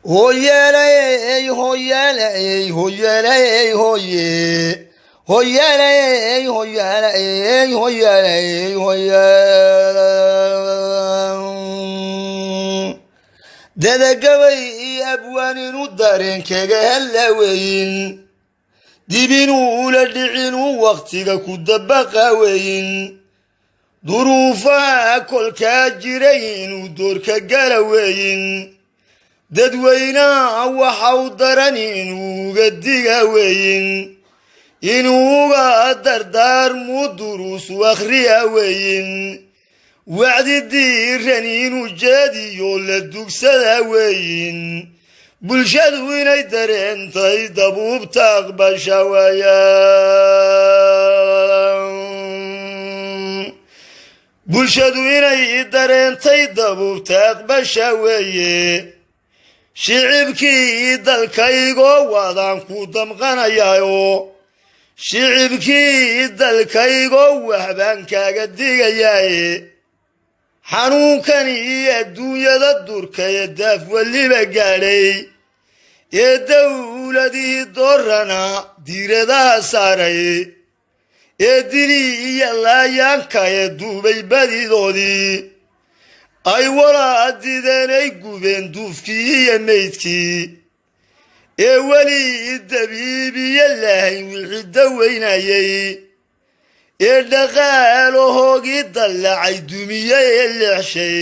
Hoyeley, hoyeley, hoyeley, hoye. Hoyeley, hoyeley, hoyeley, hoye. Dada gabay abwaaninu dareenkaga halaweyn dibinu ula dhicinu waqtiga ku dabaqa weyn duruufa kolka jiraynu doorka galaweyn dadweyna waxa u daran inuuga diga weyn inuuga dardaarmu duruus akhriya weyn wacdi diiran inuu jeediyo la dugsada weyn bulshadu inay dareentay dabuubta aqbasha weeyaan bulshadu inay dareentay dabuubta aqbasha weeye shicibkii dalkaygoo wadaan ku damqanayayo shicibkii dalkaygoo waxbaan kaaga digayaaye xanuunkani iyo adduunyada durka ee daaf weliba gaadhay ee dawladihii doorana diiradaha saaray ee dili iyo laayaanka ee duubay badidoodii ay walaadideen ay gubeen duufkii iyo meydkii ee weli dabiibiyo lahayn wixii daweynayay ee dhaqaalahoogii dallacay dumiye ee leexshay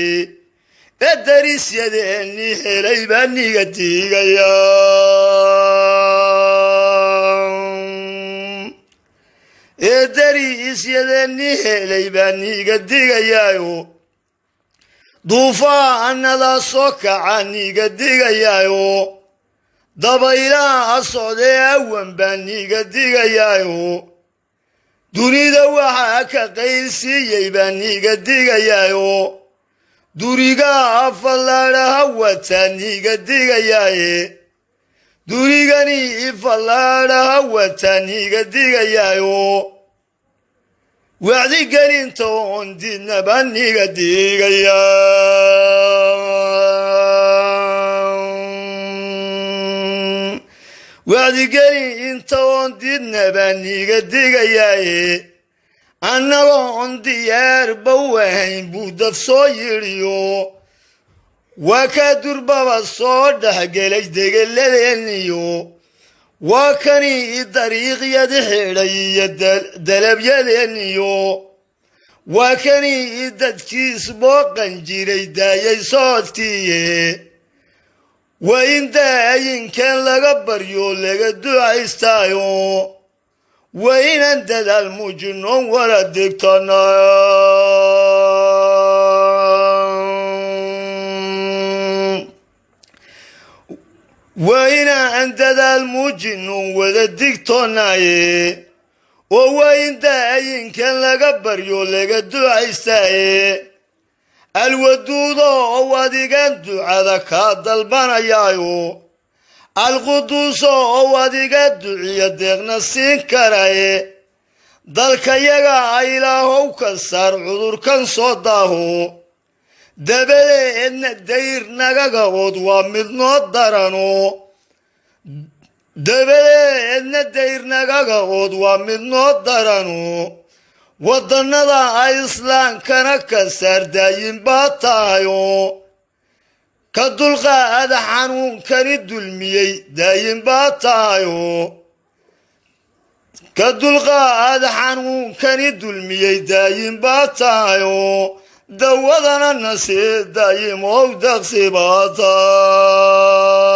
ee darisyadeenni helay baa niga digaya ee darisyadeenni helay baa niga digayaayo duufaanada soo kaca niga digayaayo dabaylaha socdee awan baa niga digayaayo dunida waxaa ka qaylsiiyey baa niga digayaayo duriga fallaadhaha wataa niga digayaaye durigani fallaadhaha wataa niga digayaayo wacdi gelinta oon didna baa niga digayaa wacdigeli inta oon didna baa niga digayaaye annagoon diyaarba wahayn buu daf soo yidhiyo waa kaa durbaba soo dhexgelay degelladeeniyo waa kani dariiqyadi xidhay iyo dalabyadeeniyo waa kani dadkiis booqan jiray daayay soodkiiye waa in daayinkan laga baryo laga ducaystaayo waa inaan dadaal muujinoon wala degtana waa inaan dadaal muujinoon wada digtoonaaye oo waa in daayinkan laga baryo laga ducaystaaye alwaduudo oo adigan ducada kaa dalbanayaayo alquduuso oo adiga duciya deeqna siin karaye dalkayaga ilaahow ka saar cudurkan soo daaho dabadeedna dayr nagaga od waa mid noo darano dabadeedna dayr nagaga od waa mid noo darano wadannada islaankana ka saar daayin baa tahayo ka dulqaada xanuunkani dulmiyey daayin baa tahayo ka dulqaada xanuunkani dulmiyey daayin baa tahayo dawadana nasii daayimow daqsi baa tahay